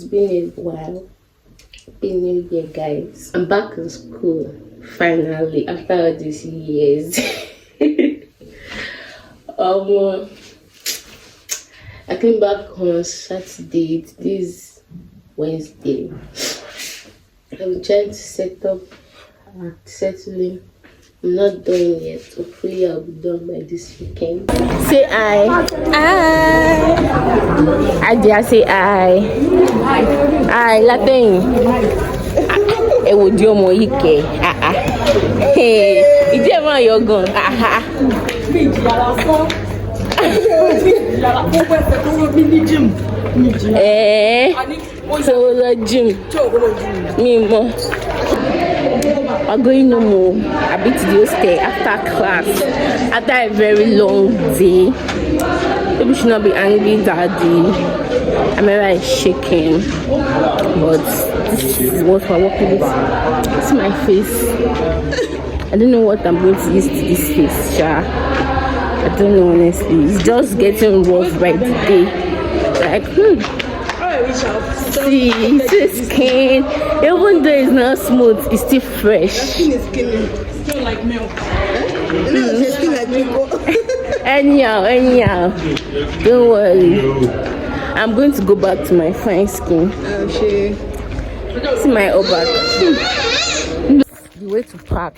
been a while. Been New Year, guys. I'm back in school finally after all these years. I came back on Saturday. This Wednesday. I'm trying to set up settling. I'm not done yet. Hopefully I'll be done by this weekend. Say I. I dare say I Latin. E would do more ike. Hey, it's ever you're gone. So the gym. Me more. I'm going no more. I beat the stay after class. After a very long day. Maybe should not be angry, daddy. I'm very shaking. But this is what we're working with. It's my face. I don't know what I'm going to use to this face, Sha. I don't know honestly. It's just getting rough by the day. Like, See, it's skin. Even though it's not smooth, it's still fresh. Skin is skinny. It's still like milk. It's still like milk. Anyhow. Don't worry. I'm going to go back to my fine skin. Okay. See my back. The way to pack.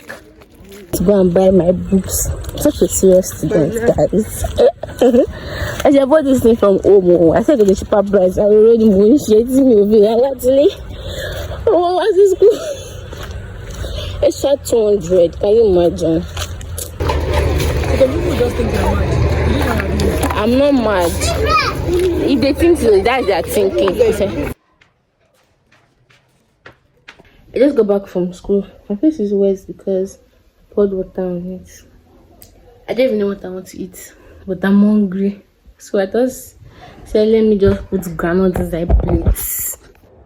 To go and buy my books. Such a serious student, guys. I said, I bought this thing from Omo. I said the cheaper price. I already negotiating me with it. Actually, oh, what's this school? It's 200. Can you imagine? The people just think I'm mad. I'm not mad. If they think so, that's their thinking. I just got back from school. My face is wet because I poured water on it. I don't even know what I want to eat, but I'm hungry. So I just said, let me just put granola inside plates.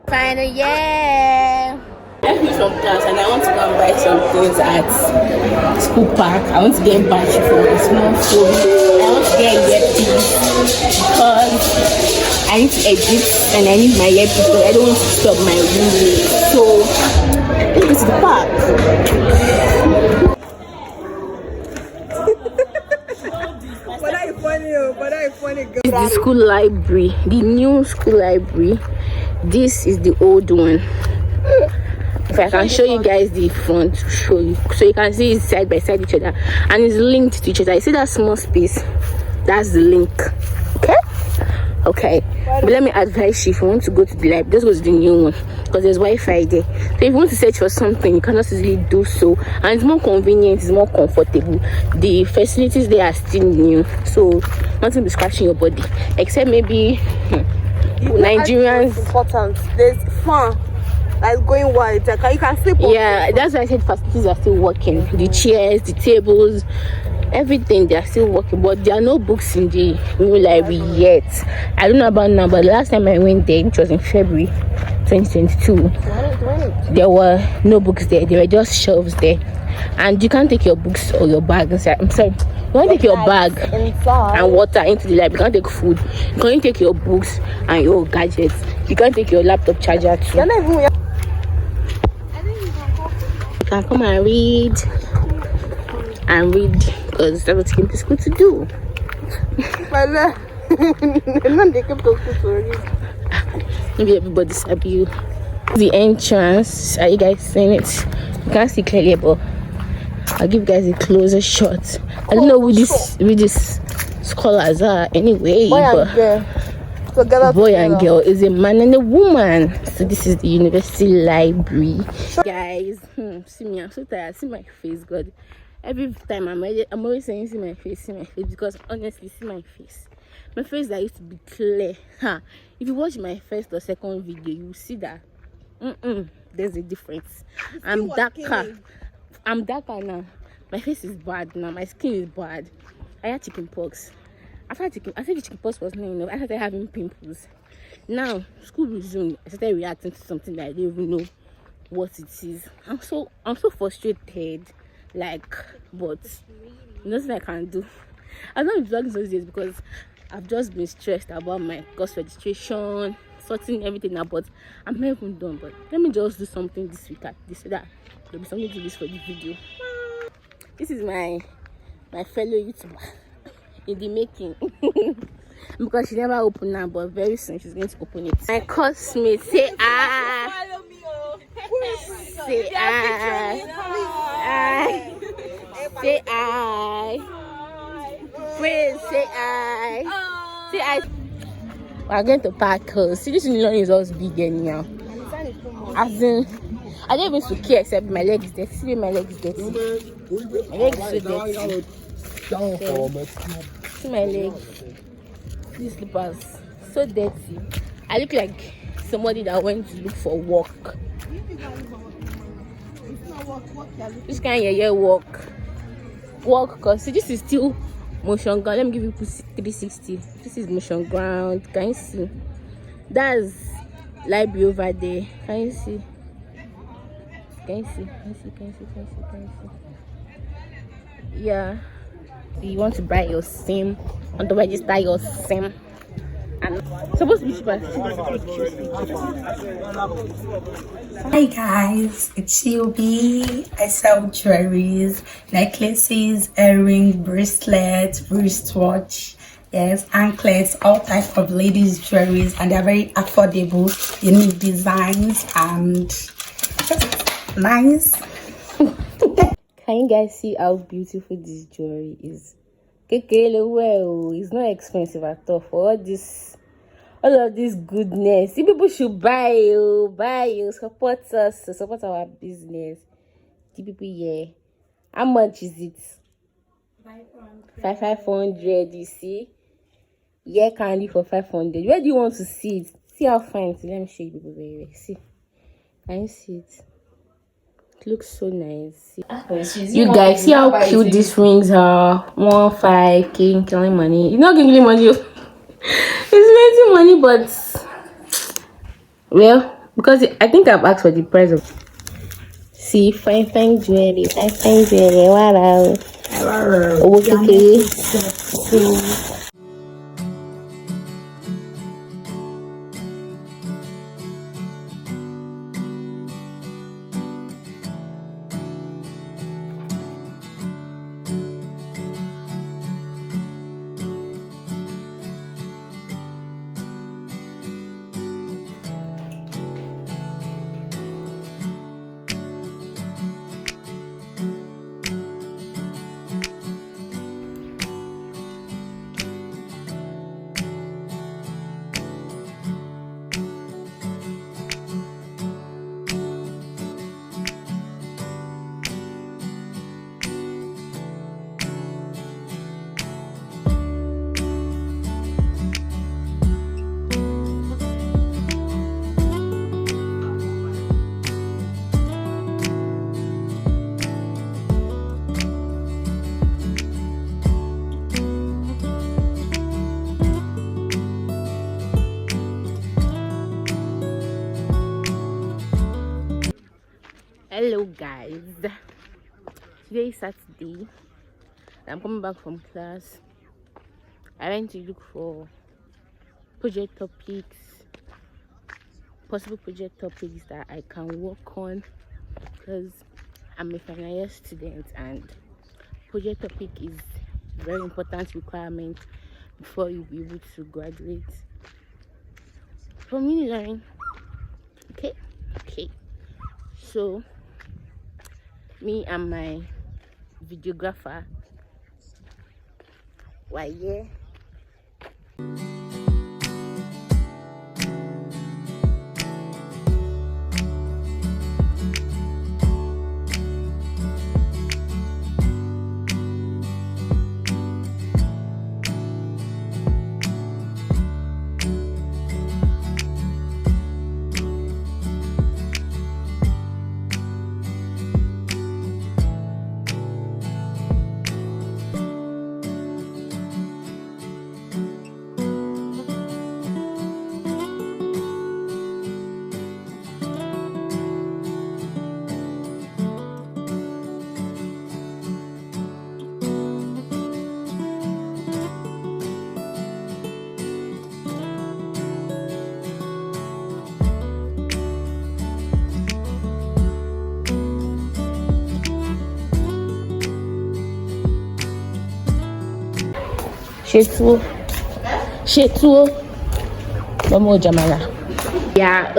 Final year! I finished from class and I want to go and buy some things at school park. I want to get battery for a small phone. I want to get earpiece because I need to edit and I need my earpiece because I don't want to stop my roommate. So let's go to the park. This is the school library, the new school library. This is the old one. If I can show you guys the front to show you, so you can see it's side by side each other and it's linked to each other. You see that small space? That's the link. Okay. But let me advise you, if you want to go to the library, this was the new one because there's Wi-Fi there. So if you want to search for something, you cannot easily do so, and it's more convenient, it's more comfortable. The facilities there are still new, so nothing be scratching your body except maybe Nigerians. Important. There's fun. That's going wide. Like, you can sleep. Yeah, that's why I said facilities are still working. The chairs, the tables, everything, they are still working, but there are no books in the new library yet. I don't know about now, but the last time I went there, which was in February 2022, there were no books there. There were just shelves there, and you can't take your books or your bag inside. I'm sorry, you can't take your bag and water into the library. You can't take food. You can't take your books and your gadgets. You can't take your laptop charger too. You can come and read because that's what came to school to do. Maybe everybody's happy. The entrance, are you guys seeing it? You can't see clearly, but I'll give you guys a closer shot. I don't know who these scholars are anyway, but boy and girl is a man and a woman. So this is the university library, guys. See me, I'm so tired. See my face, God. Every time I'm always saying see my face, because honestly, see my face. My face that used to be clear. If you watch my first or second video, you will see that there's a difference. I'm darker now. My face is bad now. My skin is bad. I had chicken pox. I said the chicken pox was not enough. I started having pimples. Now school resumed. I started reacting to something that I don't even know what it is. I'm so frustrated. But nothing I can do. I've not been vlogging those days because I've just been stressed about my course registration, sorting everything out, but I'm not even done. But let me just do something this week at this so that there'll be something to this for the video. This is my fellow YouTuber in the making. Because she never opened now, but very soon she's going to open it. My classmate say Follow me, oh. say say praise say say we're going to park her. See, this unilorin is also big anyhow. As in, I don't even care except my leg is dirty. See, my leg is dirty. My leg is so dirty. Okay. See my leg. These slippers so dirty. I look like somebody that went to look for work. This kind of work cause see, this is still motion ground. Let me give you 360. This is motion ground. Can you see? That's library over there. Can you see? Can you see? Can you see? Yeah. You want to buy your SIM, want to register your SIM, and supposed to be cheaper. Hi guys, it's Yubi. I sell jewelries, necklaces, earrings, bracelets, wristwatch, yes, anklets, all types of ladies jewelries, and they're very affordable, unique designs, and just nice. Can you guys see how beautiful this jewelry is? Well, it's not expensive at all for all of this goodness. You people should buy support us, support our business. The people, yeah. How much is it? 500. You see? Yeah, candy for 500. Where do you want to see it? See how fine it is. Let me show you people very well. See? Can you see it? It looks so nice. You guys see how cute these rings are. 1.5K killing money. It's not giving money. It's making money, but well, because I think I've asked for the price of. See, fine jewelry. Wow. Okay. Hello guys, today is Saturday. I'm coming back from class. I went to look for project topics, possible project topics that I can work on, because I'm a final year student and project topic is very important requirement before you'll be able to graduate from unilorin. Okay, so me and my videographer were here. Shetu. Jamala. Yeah.